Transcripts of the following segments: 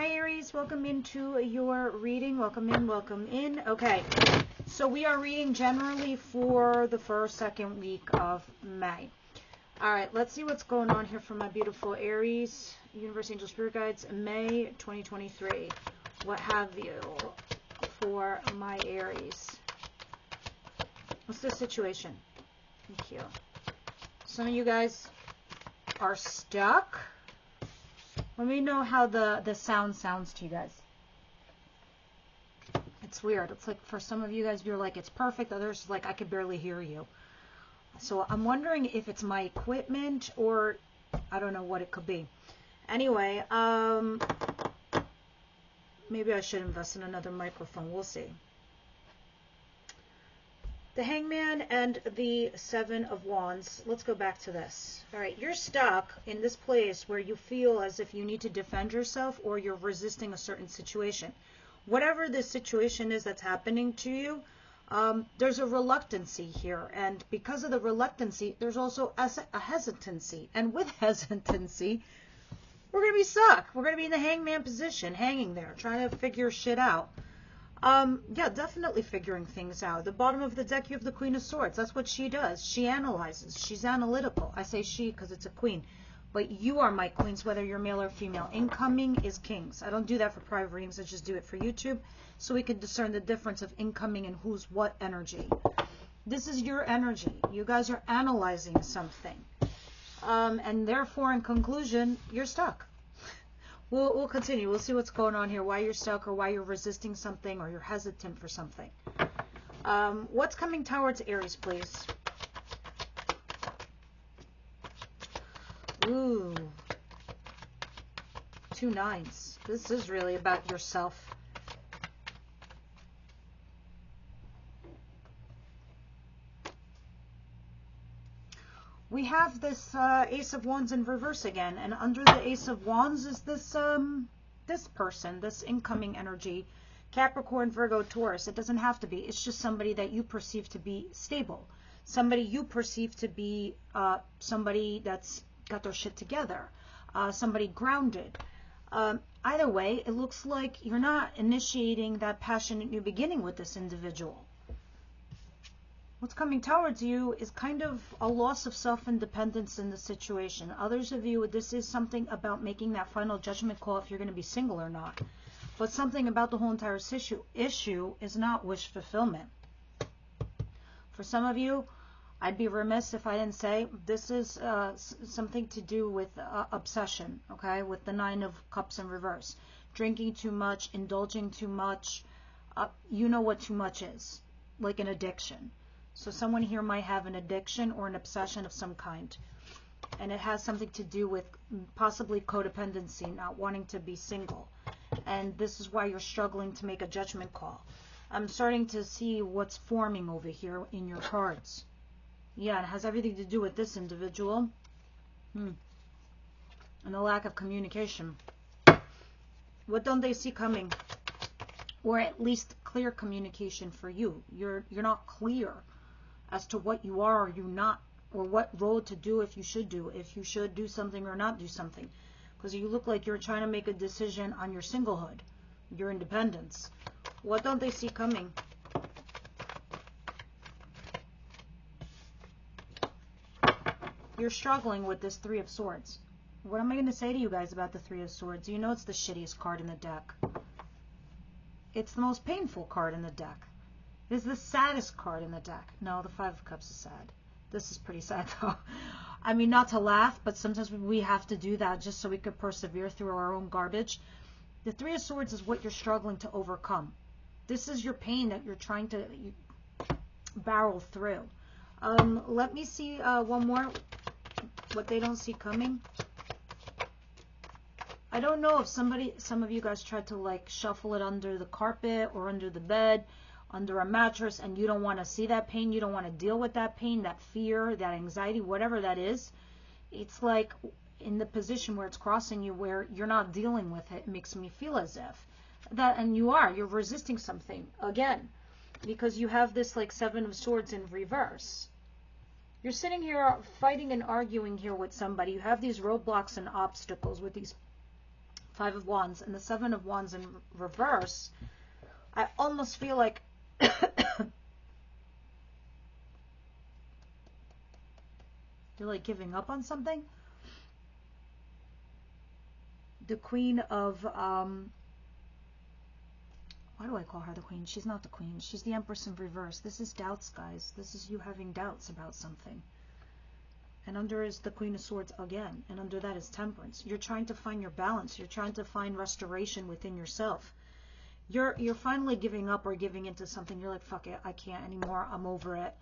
Hi Aries, welcome into your reading. Welcome in. Okay, so we are reading generally for the first, second week of May. All right, let's see what's going on here for my beautiful Aries, Universe Angel Spirit Guides, May 2023. What have you for my Aries? What's the situation? Thank you. Some of you guys are stuck. Let me know how the sound sounds to you guys. It's weird. It's like for some of you guys, you're like, it's perfect. Others, like, I could barely hear you. So I'm wondering if it's my equipment or I don't know what it could be. Anyway, maybe I should invest in another microphone. We'll see. The Hangman and the Seven of Wands. Let's go back to this. All right, you're stuck in this place where you feel as if you need to defend yourself or you're resisting a certain situation. Whatever the situation is that's happening to you, there's a reluctancy here. And because of the reluctancy, there's also a hesitancy. And with hesitancy, we're going to be stuck. We're going to be in the hangman position, hanging there, trying to figure shit out. Yeah, definitely figuring things out. At the bottom of the deck, you have the Queen of Swords. That's what she does. She analyzes. She's analytical. I say she because it's a queen. But you are my queens, whether you're male or female. Incoming is kings. I don't do that for private readings. I just do it for YouTube so we can discern the difference of incoming and who's what energy. This is your energy. You guys are analyzing something. And therefore, in conclusion, you're stuck. We'll continue. We'll see what's going on here, why you're stuck or why you're resisting something or you're hesitant for something. What's coming towards Aries, please? Ooh. 2 9s. This is really about yourself. We have this Ace of Wands in reverse again, and under the Ace of Wands is this this person, this incoming energy, Capricorn, Virgo, Taurus. It doesn't have to be. It's just somebody that you perceive to be stable, somebody you perceive to be somebody that's got their shit together, somebody grounded. Either way, it looks like you're not initiating that passionate new beginning with this individual. What's coming towards you is kind of a loss of self-independence in the situation. Others of you, this is something about making that final judgment call if you're going to be single or not. But something about the whole entire issue is not wish fulfillment. For some of you, I'd be remiss if I didn't say this is something to do with obsession, okay? With the 9 of Cups in reverse. Drinking too much, indulging too much. You know what too much is, like an addiction. So someone here might have an addiction or an obsession of some kind. And it has something to do with possibly codependency, not wanting to be single. And this is why you're struggling to make a judgment call. I'm starting to see what's forming over here in your cards. Yeah, it has everything to do with this individual. And the lack of communication. What don't they see coming? Or at least clear communication for you. You're not clear as to what you are or you not, or what role to do if you should do something or not do something. Because you look like you're trying to make a decision on your singlehood, your independence. What don't they see coming? You're struggling with this 3 of Swords. What am I going to say to you guys about the 3 of Swords? You know it's the shittiest card in the deck. It's the most painful card in the deck. It's the saddest card in the deck. No, the 5 of Cups is sad. This is pretty sad, though. I mean, not to laugh, but sometimes we have to do that just so we could persevere through our own garbage. The 3 of Swords is what you're struggling to overcome. This is your pain that you're trying to barrel through. Let me see one more. What they don't see coming. I don't know if some of you guys tried to like shuffle it under the carpet or under the bed, under a mattress, and you don't want to see that pain. You don't want to deal with that pain, that fear, that anxiety, whatever that is. It's like in the position where it's crossing you, where you're not dealing with it. It makes me feel as if that, and you're resisting something again, because you have this like 7 of Swords in reverse. You're sitting here fighting and arguing here with somebody. You have these roadblocks and obstacles with these Five of Wands, and the Seven of Wands in reverse, I almost feel like you're like giving up on something. The Queen of, why do I call her the Queen? She's not the Queen. She's the Empress in reverse. This is doubts, guys. This is you having doubts about something. And under is the Queen of Swords again. And under that is Temperance. You're trying to find your balance. You're trying to find restoration within yourself. You're finally giving up or giving into something. You're like, fuck it, I can't anymore. I'm over it.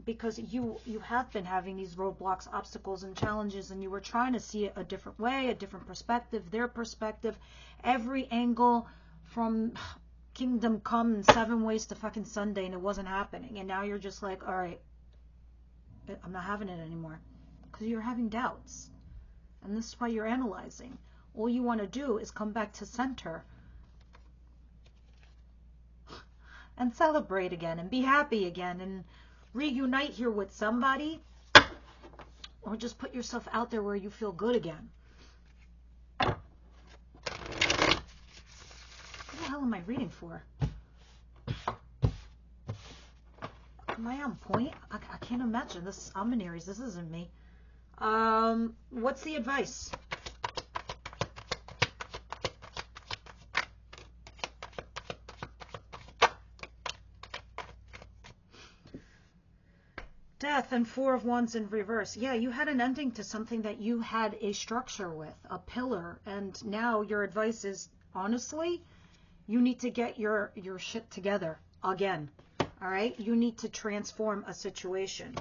Because you have been having these roadblocks, obstacles, and challenges, and you were trying to see it a different way, a different perspective, their perspective, every angle from Kingdom Come and 7 Ways to fucking Sunday, and it wasn't happening. And now you're just like, all right, I'm not having it anymore, because you're having doubts, and this is why you're analyzing. All you want to do is come back to center and celebrate again and be happy again and reunite here with somebody, or just put yourself out there where you feel good again. What the hell am I reading for? Am I on point? I can't imagine this. I'm an Aries. This isn't me. What's the advice? Death and Four of Wands in reverse. Yeah, you had an ending to something that you had a structure with, a pillar, and now your advice is, honestly, you need to get your shit together again. All right? You need to transform a situation.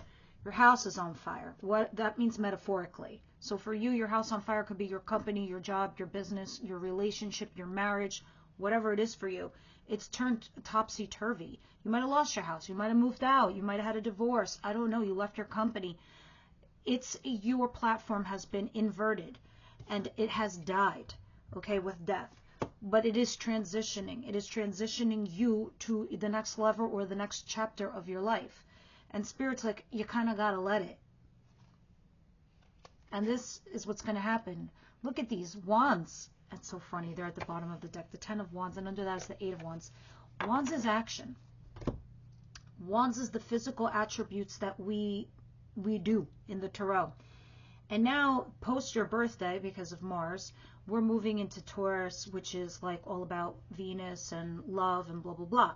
Your house is on fire. What that means metaphorically. So for you, your house on fire could be your company, your job, your business, your relationship, your marriage, whatever it is for you. It's turned topsy-turvy. You might have lost your house. You might have moved out. You might have had a divorce. I don't know. You left your company. Your platform has been inverted, and it has died, okay, with death. But it is transitioning. It is transitioning you to the next level or the next chapter of your life. And Spirit's like, you kind of got to let it. And this is what's going to happen. Look at these wands. That's so funny. They're at the bottom of the deck. The 10 of Wands, and under that is the 8 of Wands. Wands is action. Wands is the physical attributes that we do in the tarot. And now, post your birthday, because of Mars, we're moving into Taurus, which is like all about Venus and love and blah, blah, blah.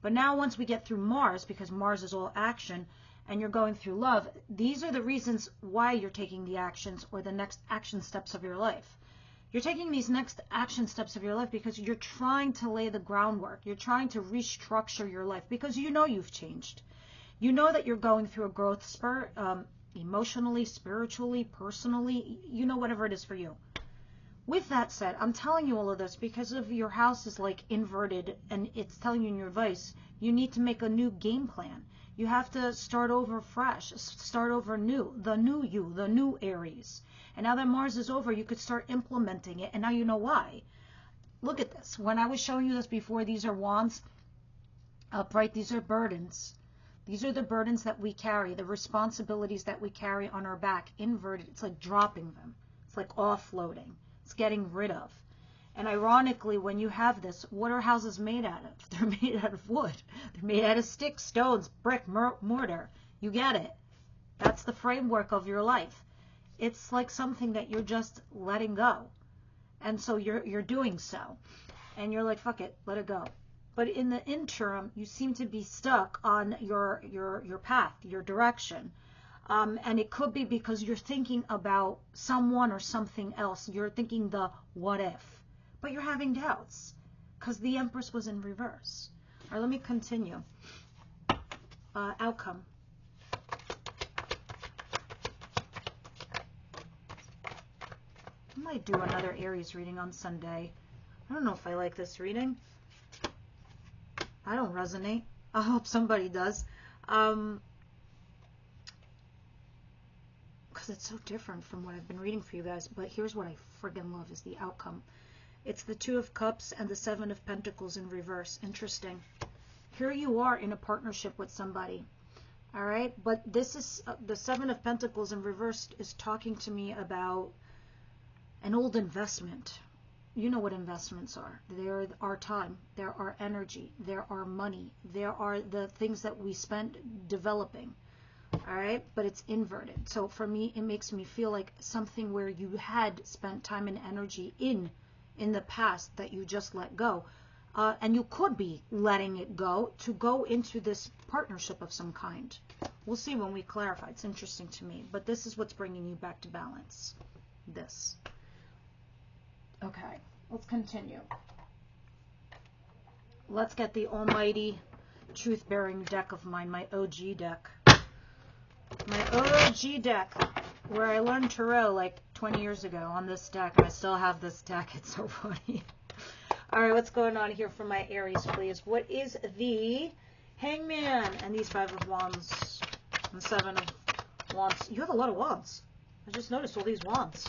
But now once we get through Mars, because Mars is all action, and you're going through love, these are the reasons why you're taking the actions or the next action steps of your life. You're taking these next action steps of your life because you're trying to lay the groundwork. You're trying to restructure your life because you know you've changed. You know that you're going through a growth spurt, emotionally, spiritually, personally, you know, whatever it is for you. With that said, I'm telling you all of this because of your house is like inverted, and it's telling you in your advice, you need to make a new game plan. You have to start over fresh, start over new, the new you, the new Aries. And now that Mars is over, you could start implementing it, and now you know why. Look at this. When I was showing you this before, these are wands. Upright, these are burdens. These are the burdens that we carry, the responsibilities that we carry on our back, inverted. It's like dropping them. It's like offloading. It's getting rid of. And ironically, when you have this, what are houses made out of? They're made out of wood. They're made out of sticks, stones, brick, mortar. You get it. That's the framework of your life. It's like something that you're just letting go. And so you're doing so. And you're like, fuck it, let it go. But in the interim, you seem to be stuck on your path, your direction. And it could be because you're thinking about someone or something else. You're thinking the what if. But you're having doubts because the Empress was in reverse. All right, let me continue. Outcome. I might do another Aries reading on Sunday. I don't know if I like this reading. I don't resonate. I hope somebody does. Because it's so different from what I've been reading for you guys. But here's what I friggin' love is the outcome. It's the 2 of Cups and the 7 of Pentacles in reverse. Interesting. Here you are in a partnership with somebody. All right? But this is the 7 of Pentacles in reverse is talking to me about an old investment you know what investments are. They're our time, they're our energy, they're our money, there are the things that we spent developing. All right, but it's inverted. So for me, it makes me feel like something where you had spent time and energy in the past that you just let go. And you could be letting it go to go into this partnership of some kind. We'll see when we clarify. It's interesting to me. But this is what's bringing you back to balance. This. Okay, let's continue. Let's get the almighty truth-bearing deck of mine, my OG deck. My OG deck, where I learned tarot like 20 years ago on this deck. And I still have this deck. It's so funny. All right, what's going on here for my Aries, please? What is the Hangman and these 5 of Wands and 7 of Wands? You have a lot of Wands. I just noticed all these Wands.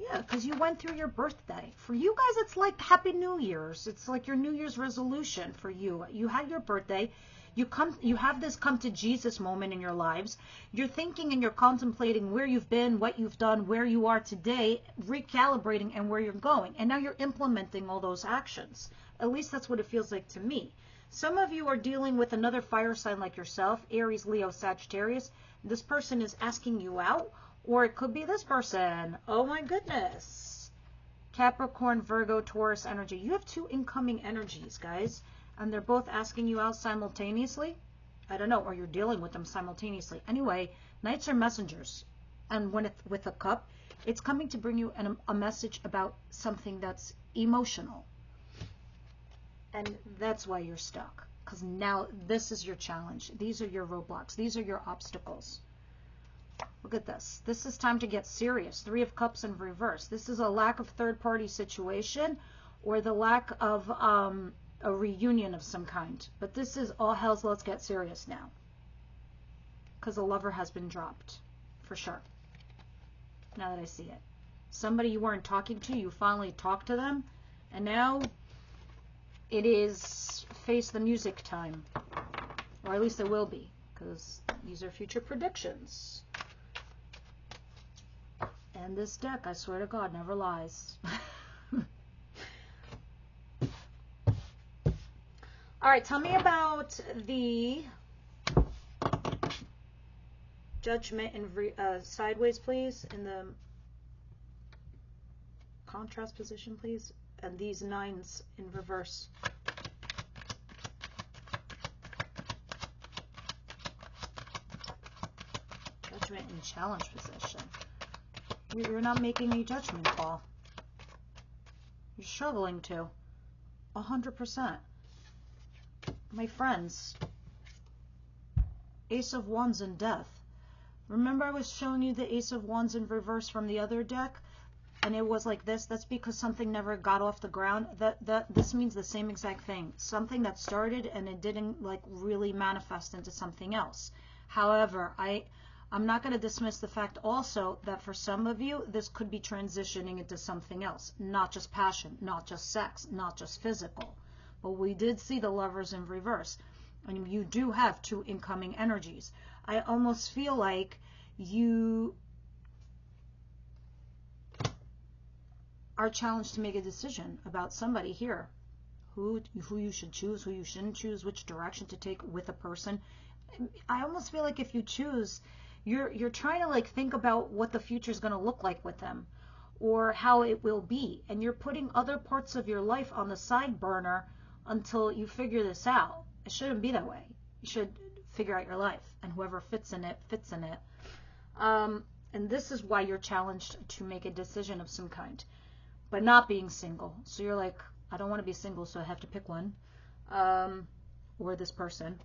Yeah, because you went through your birthday. For you guys, it's like Happy New Year's. It's like your New Year's resolution for you. You had your birthday. You have this come to Jesus moment in your lives. You're thinking and you're contemplating where you've been, what you've done, where you are today, recalibrating and where you're going. And now you're implementing all those actions. At least that's what it feels like to me. Some of you are dealing with another fire sign like yourself, Aries, Leo, Sagittarius. This person is asking you out, or it could be this person. Oh my goodness. Capricorn, Virgo, Taurus energy. You have 2 incoming energies, guys. And they're both asking you out simultaneously. I don't know, or you're dealing with them simultaneously. Anyway, knights are messengers. And when it's with a cup, it's coming to bring you a message about something that's emotional. And that's why you're stuck. Because now this is your challenge. These are your roadblocks. These are your obstacles. Look at this. This is time to get serious. 3 of Cups in reverse. This is a lack of third-party situation or the lack of a reunion of some kind. But this is all hell's let's get serious now. Because the lover has been dropped. For sure. Now that I see it. Somebody you weren't talking to, you finally talked to them. And now it is face the music time. Or at least it will be. Because these are future predictions. And this deck, I swear to God, never lies. All right, tell me about the Judgment in sideways, please, in the contrast position, please, and these 9s in reverse. Judgment in challenge position. You're not making a judgment call. You're struggling to. 100%. My friends, Ace of Wands and Death. Remember I was showing you the Ace of Wands in reverse from the other deck? And it was like this. That's because something never got off the ground. This means the same exact thing. Something that started and it didn't like really manifest into something else. However, I'm not going to dismiss the fact also that for some of you, this could be transitioning into something else. Not just passion, not just sex, not just physical. But we did see the Lovers in reverse. And you do have 2 incoming energies. I almost feel like you are challenged to make a decision about somebody here. Who you should choose, who you shouldn't choose, which direction to take with a person. I almost feel like if you choose, you're trying to like think about what the future is going to look like with them. Or how it will be. And you're putting other parts of your life on the side burner until you figure this out. It shouldn't be that way. You should figure out your life, and whoever fits in it, fits in it. And this is why you're challenged to make a decision of some kind, but not being single. So you're like, I don't want to be single, so I have to pick one, or this person.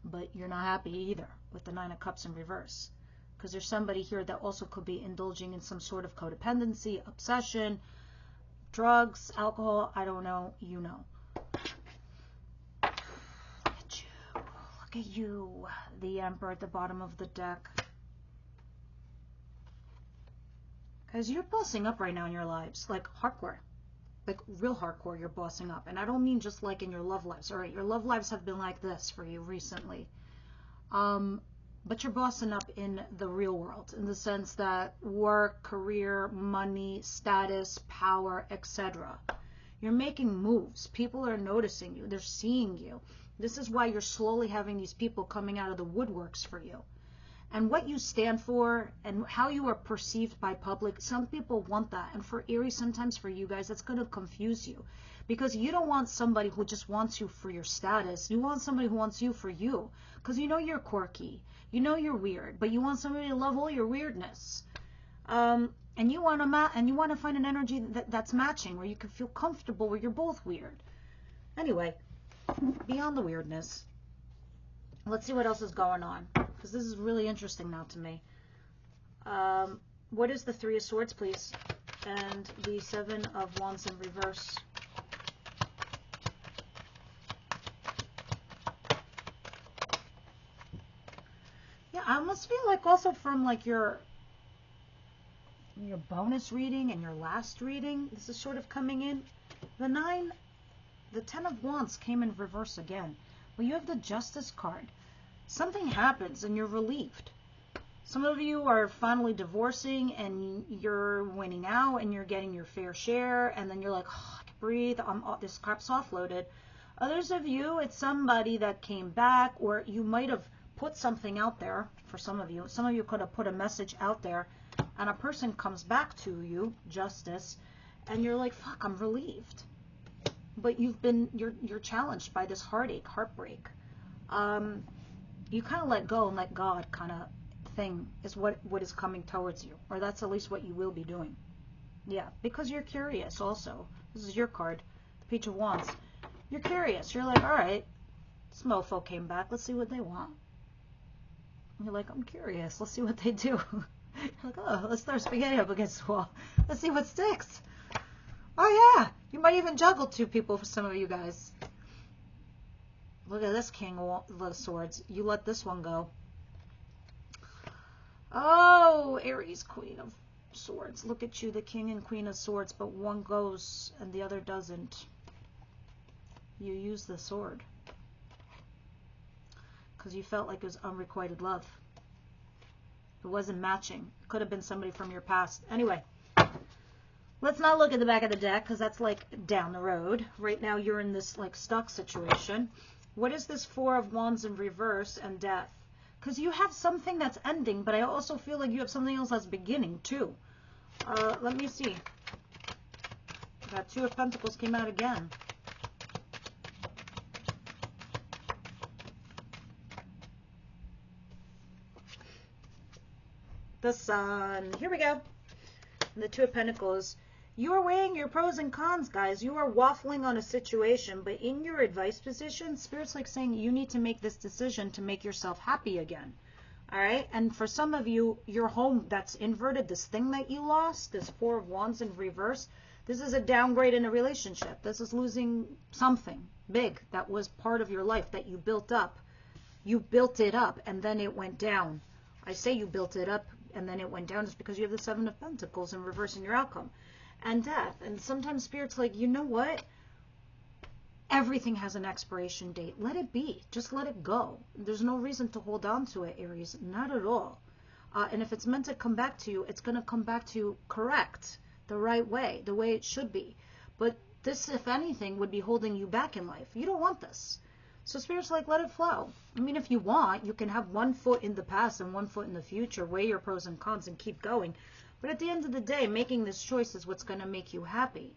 But you're not happy either with the 9 of Cups in reverse, because there's somebody here that also could be indulging in some sort of codependency, obsession, drugs, alcohol, I don't know, you know. Look at you, the Emperor at the bottom of the deck. Guys, you're bossing up right now in your lives, like hardcore, like real hardcore, you're bossing up. And I don't mean just like in your love lives, all right? Your love lives have been like this for you recently. but you're bossing up in the real world, in the sense that work, career, money, status, power, etc. You're making moves. People are noticing you. They're seeing you. This is why you're slowly having these people coming out of the woodworks for you. And what you stand for and how you are perceived by public, some people want that. And for Aries, sometimes for you guys, that's going to confuse you. Because you don't want somebody who just wants you for your status. You want somebody who wants you for you. Because you know you're quirky. You know you're weird. But you want somebody to love all your weirdness. And you want to find an energy that's matching, where you can feel comfortable, where you're both weird. Anyway, beyond the weirdness, let's see what else is going on, because this is really interesting now to me. What is the Three of Swords, please? And the Seven of Wands in reverse. Yeah, I almost feel like also from like your bonus reading and your last reading, this is sort of coming in. The Ten of Wands came in reverse again. Well, you have the Justice card. Something happens and you're relieved. Some of you are finally divorcing and you're winning out and you're getting your fair share, and then you're like, oh, I can breathe, this crap's offloaded. Others of you, it's somebody that came back, or you might have put something out there. For some of you could have put a message out there, and a person comes back to you, Justice, and you're like, fuck, I'm relieved. But you're challenged by this heartache, heartbreak. You kind of let go and let God kind of thing is what is coming towards you, or that's at least what you will be doing. Yeah, because you're curious also. This is your card, the Page of Wands. You're curious. You're like, all right, this mofo came back. Let's see what they want. And you're like, I'm curious. Let's see what they do. You're like, oh, let's throw spaghetti up against the wall. Let's see what sticks. Oh, yeah. You might even juggle two people for some of you guys. Look at this King of Swords. You let this one go. Oh, Aries, Queen of Swords. Look at you, the King and Queen of Swords, but one goes and the other doesn't. You use the sword because you felt like it was unrequited love. It wasn't matching. It could have been somebody from your past. Anyway, let's not look at the back of the deck, because that's like down the road. Right now you're in this like stuck situation. What is this Four of Wands in reverse and Death? Because you have something that's ending, but I also feel like you have something else that's beginning too. Let me see. That Two of Pentacles came out again. The Sun. Here we go. And the Two of Pentacles. You are weighing your pros and cons, guys. You are waffling on a situation, but in your advice position, Spirit's like saying you need to make this decision to make yourself happy again. All right? And for some of you, your home that's inverted, this thing that you lost, this Four of Wands in reverse, this is a downgrade in a relationship. This is losing something big that was part of your life that you built up. You built it up, and then it went down. I say you built it up, and then it went down just because you have the Seven of Pentacles in reverse in your outcome. And Death. And sometimes Spirit's like, you know what? Everything has an expiration date. Let it be. Just let it go. There's no reason to hold on to it, Aries. Not at all. And if it's meant to come back to you, it's going to come back to you correct, the right way, the way it should be. But this, if anything, would be holding you back in life. You don't want this. So Spirit's like, let it flow. I mean, if you want, you can have one foot in the past and one foot in the future, weigh your pros and cons and keep going. But at the end of the day, making this choice is what's going to make you happy.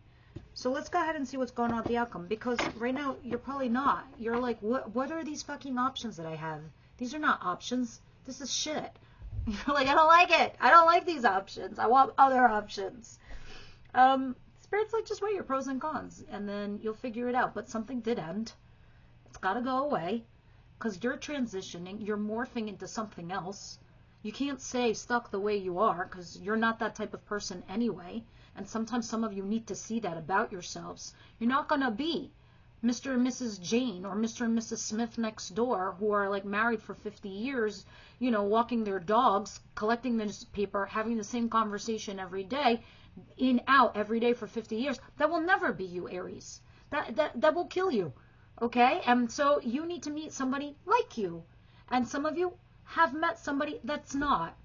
So let's go ahead and see what's going on with the outcome. Because right now, you're probably not. You're like, what are these fucking options that I have? These are not options. This is shit. You're like, I don't like it. I don't like these options. I want other options. Spirit's like, just weigh your pros and cons. And then you'll figure it out. But something did end. It's got to go away. Because you're transitioning. You're morphing into something else. You can't stay stuck the way you are, because you're not that type of person anyway. And sometimes some of you need to see that about yourselves. You're not going to be Mr. and Mrs. Jane or Mr. and Mrs. Smith next door, who are like married for 50 years, you know, walking their dogs, collecting the newspaper, having the same conversation every day, in, out, every day for 50 years. That will never be you, Aries. That will kill you, okay? And so you need to meet somebody like you. And some of you have met somebody that's not.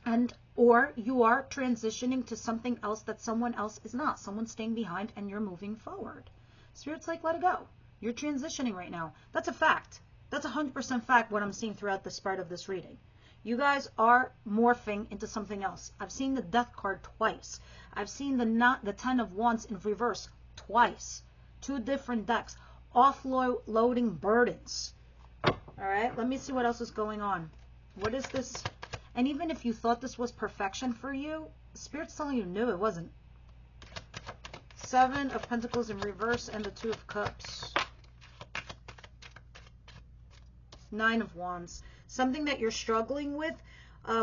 And or you are transitioning to something else that someone else is not. Someone's staying behind and you're moving forward. Spirit's like, let it go. You're transitioning right now. That's a fact. That's 100% fact what I'm seeing throughout the spread of this reading. You guys are morphing into something else. I've seen the Death card twice. I've seen the Ten of Wands in reverse twice. 2 different decks. Offloading burdens. All right, let me see what else is going on. What is this? And even if you thought this was perfection for you, Spirit's telling you no, it wasn't. 7 of Pentacles in reverse and the 2 of Cups. 9 of Wands. Something that you're struggling with.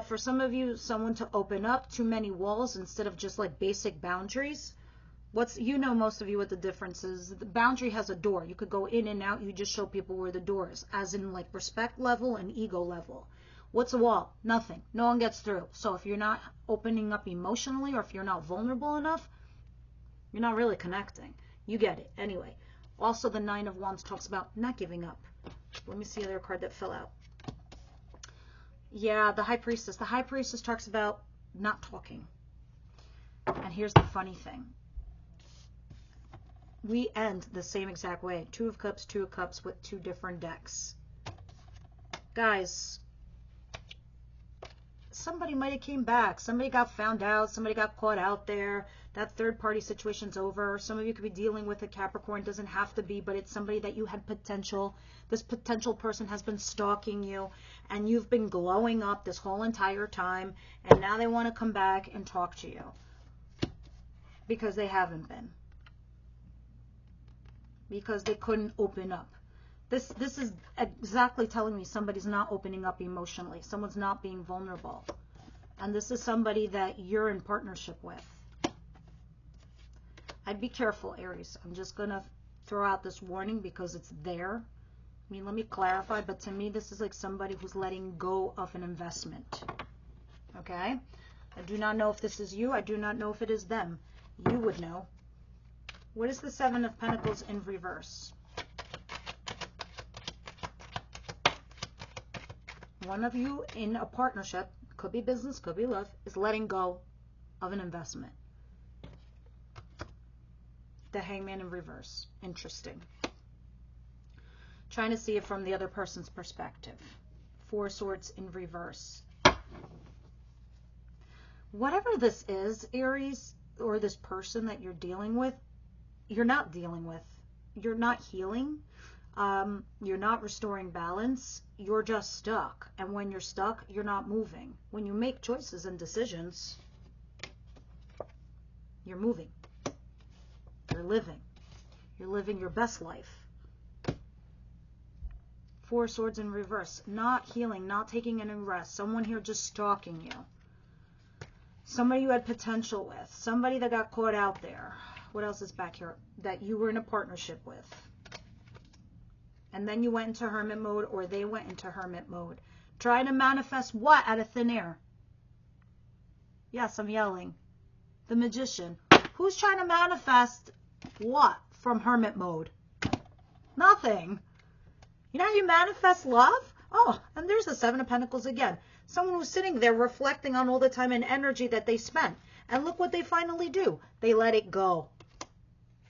For some of you, someone to open up. Too many walls instead of just like basic boundaries. Most of you what the difference is. The boundary has a door. You could go in and out. You just show people where the door is. As in like respect level and ego level. What's a wall? Nothing. No one gets through. So if you're not opening up emotionally or if you're not vulnerable enough, you're not really connecting. You get it. Anyway. Also, the 9 of Wands talks about not giving up. Let me see the other card that fell out. Yeah, the High Priestess. The High Priestess talks about not talking. And here's the funny thing. We end the same exact way. 2 of Cups, 2 of Cups with 2 different decks. Guys, somebody might have came back. Somebody got found out. Somebody got caught out there. That third party situation's over. Some of you could be dealing with a Capricorn. Doesn't have to be, but it's somebody that you had potential. This potential person has been stalking you, and you've been glowing up this whole entire time, and now they want to come back and talk to you because they haven't been. Because they couldn't open up. This is exactly telling me somebody's not opening up emotionally. Someone's not being vulnerable. And this is somebody that you're in partnership with. I'd be careful, Aries. I'm just going to throw out this warning because it's there. I mean, let me clarify, but to me, this is like somebody who's letting go of an investment. Okay? I do not know if this is you. I do not know if it is them. You would know. What is the 7 of Pentacles in reverse? One of you in a partnership, could be business, could be love, is letting go of an investment. The Hangman in reverse. Interesting. Trying to see it from the other person's perspective. 4 Swords in reverse. Whatever this is, Aries, or this person that you're dealing with, you're not dealing with. You're not healing. You're not restoring balance. You're just stuck. And when you're stuck, you're not moving. When you make choices and decisions, you're moving. You're living. You're living your best life. 4 Swords in reverse. Not healing, not taking any rest. Someone here just stalking you. Somebody you had potential with. Somebody that got caught out there. What else is back here? That you were in a partnership with. And then you went into hermit mode, or they went into hermit mode. Trying to manifest what out of thin air? Yes, I'm yelling. The Magician. Who's trying to manifest what from hermit mode? Nothing. You know how you manifest love? Oh, and there's the 7 of Pentacles again. Someone who's sitting there reflecting on all the time and energy that they spent. And look what they finally do. They let it go.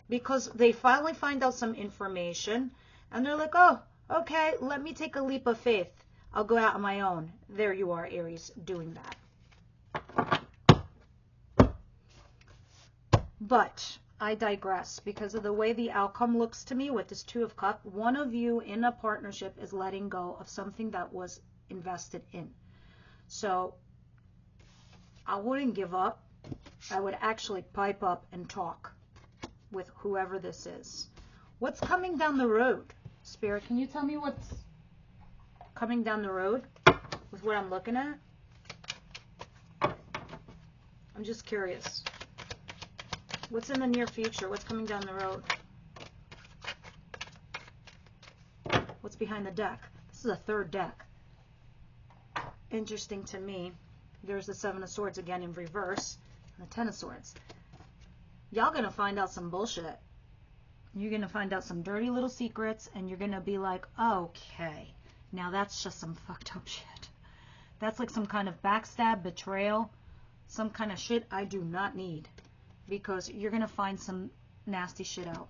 Because they finally find out some information. And they're like, oh, okay, let me take a leap of faith. I'll go out on my own. There you are, Aries, doing that. But I digress because of the way the outcome looks to me with this 2 of Cups. One of you in a partnership is letting go of something that was invested in. So I wouldn't give up. I would actually pipe up and talk with whoever this is. What's coming down the road? Spirit, can you tell me what's coming down the road with what I'm looking at? I'm just curious. What's in the near future? What's coming down the road? What's behind the deck? This is a 3rd deck. Interesting to me. There's the 7 of Swords again in reverse. And the 10 of Swords. Y'all gonna find out some bullshit. You're gonna find out some dirty little secrets, and you're gonna be like, okay, now that's just some fucked up shit. That's like some kind of backstab, betrayal, some kind of shit I do not need, because you're going to find some nasty shit out.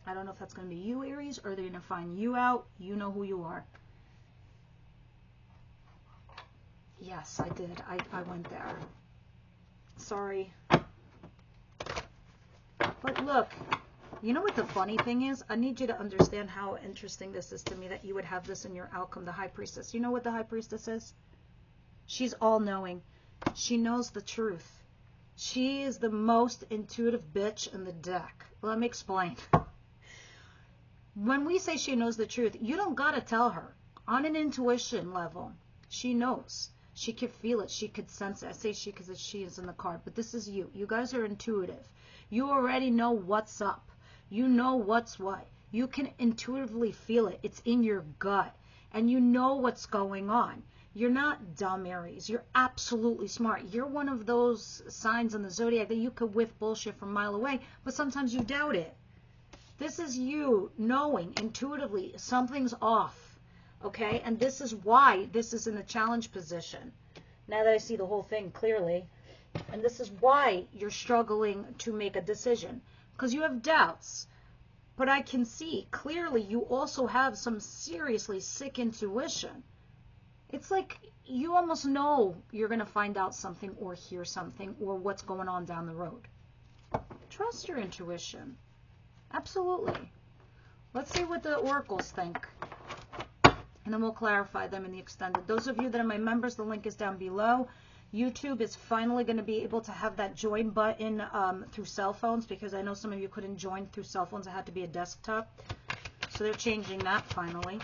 I don't know if that's going to be you, Aries, or they're going to find you out. You know who you are. Yes, I did. I went there. Sorry. But look, you know what the funny thing is? I need you to understand how interesting this is to me, that you would have this in your outcome, the High Priestess. You know what the High Priestess is? She's all-knowing. She knows the truth. She is the most intuitive bitch in the deck. Let me explain. When we say she knows the truth, you don't gotta tell her. On an intuition level, she knows. She could feel it. She could sense it. I say she because she is in the card, but this is you. You guys are intuitive. You already know what's up. You know what's what. You can intuitively feel it. It's in your gut, and you know what's going on. You're not dumb, Aries. You're absolutely smart. You're one of those signs in the zodiac that you could whiff bullshit from a mile away, but sometimes you doubt it. This is you knowing intuitively something's off, okay? And this is why this is in the challenge position. Now that I see the whole thing clearly, and this is why you're struggling to make a decision, because you have doubts. But I can see clearly you also have some seriously sick intuition. It's like you almost know you're going to find out something or hear something or what's going on down the road. Trust your intuition. Absolutely. Let's see what the oracles think, and then we'll clarify them in the extended. Those of you that are my members, the link is down below. YouTube is finally going to be able to have that join button through cell phones, because I know some of you couldn't join through cell phones. It had to be a desktop. So they're changing that finally.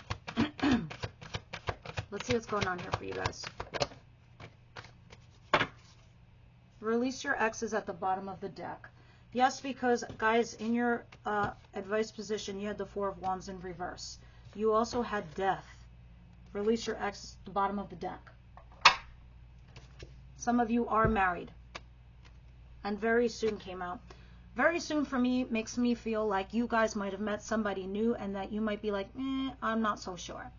Let's see what's going on here for you guys. Release your exes at the bottom of the deck. Yes, because, guys, in your advice position, you had the Four of Wands in reverse. You also had death. Release your ex at the bottom of the deck. Some of you are married. And very soon came out. Very soon for me makes me feel like you guys might have met somebody new, and that you might be like, I'm not so sure.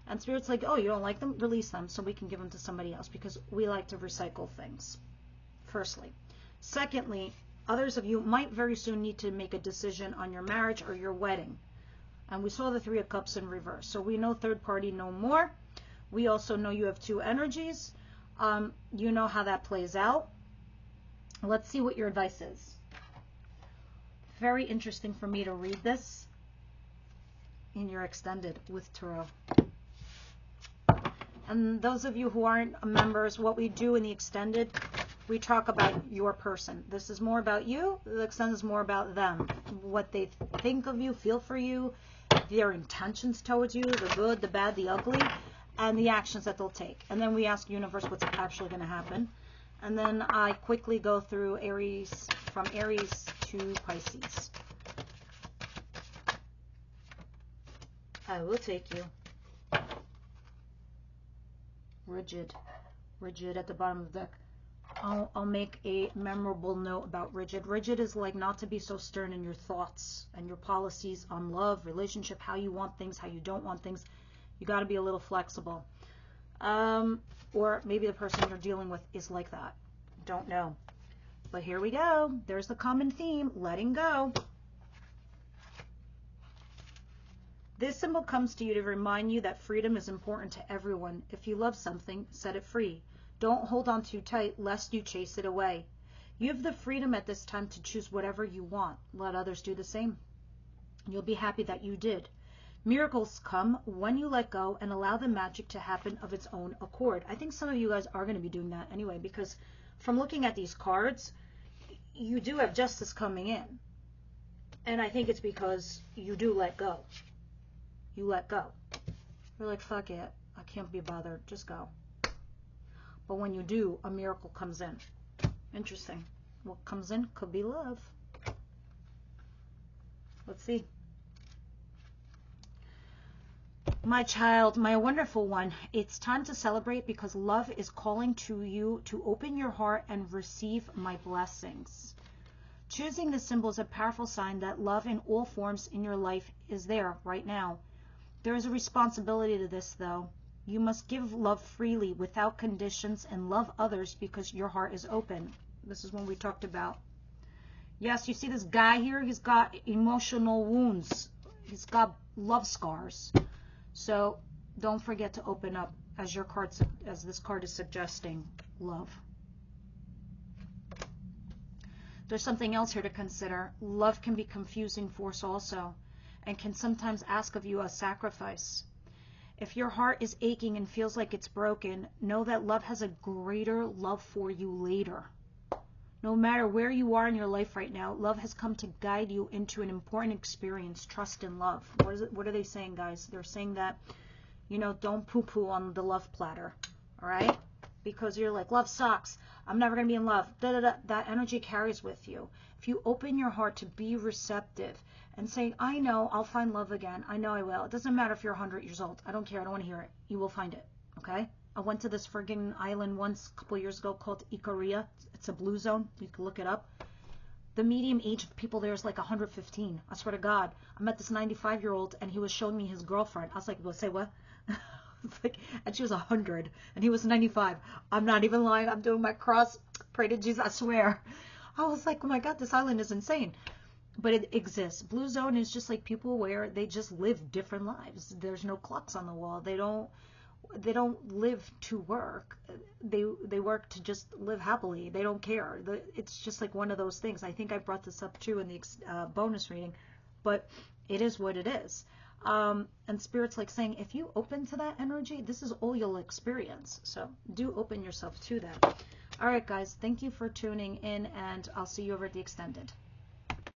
And Spirit's like, oh, you don't like them? Release them so we can give them to somebody else, because we like to recycle things. Firstly. Secondly, others of you might very soon need to make a decision on your marriage or your wedding. And we saw the Three of Cups in reverse. So we know third party no more. We also know you have two energies. You know how that plays out. Let's see what your advice is. Very interesting for me to read this in your extended with Tarot. And those of you who aren't members, what we do in the extended, we talk about your person. This is more about you. The extended is more about them. What they think of you, feel for you, their intentions towards you, the good, the bad, the ugly, and the actions that they'll take. And then we ask universe what's actually going to happen. And then I quickly go through Aries, from Aries to Pisces. I will take you. Rigid. Rigid at the bottom of the deck. I'll make a memorable note about rigid. Rigid is like not to be so stern in your thoughts and your policies on love, relationship, how you want things, how you don't want things. You got to be a little flexible. Or maybe the person you're dealing with is like that. Don't know. But here we go. There's the common theme, letting go. This symbol comes to you to remind you that freedom is important to everyone. If you love something, set it free. Don't hold on too tight, lest you chase it away. You have the freedom at this time to choose whatever you want. Let others do the same. You'll be happy that you did. Miracles come when you let go and allow the magic to happen of its own accord. I think some of you guys are going to be doing that anyway, because from looking at these cards, you do have justice coming in. And I think it's because you do let go. You let go. You're like, fuck it. I can't be bothered. Just go. But when you do, a miracle comes in. Interesting. What comes in could be love. Let's see. My child, my wonderful one, it's time to celebrate, because love is calling to you to open your heart and receive my blessings. Choosing this symbol is a powerful sign that love in all forms in your life is there right now. There is a responsibility to this, though. You must give love freely without conditions and love others because your heart is open. This is what we talked about. Yes, you see this guy here? He's got emotional wounds. He's got love scars. So don't forget to open up, as your card, as this card is suggesting, love. There's something else here to consider. Love can be confusing force also, and can sometimes ask of you a sacrifice. If your heart is aching and feels like it's broken, know that love has a greater love for you later. No matter where you are in your life right now, love has come to guide you into an important experience. Trust in love. What are they saying, guys? They're saying that, you know, don't poo-poo on the love platter, all right? Because you're like, love sucks. I'm never going to be in love. That energy carries with you. If you open your heart to be receptive and say, I know I'll find love again. I know I will. It doesn't matter if you're 100 years old. I don't care. I don't want to hear it. You will find it, okay? I went to this friggin' island once a couple years ago called Ikaria. It's a blue zone. You can look it up. The median age of people there is like 115. I swear to God. I met this 95-year-old and he was showing me his girlfriend. I was like, well, say what? Like, and she was 100 and he was 95. I'm not even lying. I'm doing my cross. Pray to Jesus. I swear. I was like, oh my God, this island is insane. But it exists. Blue zone is just like people where they just live different lives. There's no clocks on the wall. They don't live to work. They work to just live happily. They don't care. It's just like one of those things. I think I brought this up too in the bonus reading, but it is what it is. And Spirit's like saying, if you open to that energy, this is all you'll experience. So do open yourself to that. All right, guys, thank you for tuning in, and I'll see you over at the extended.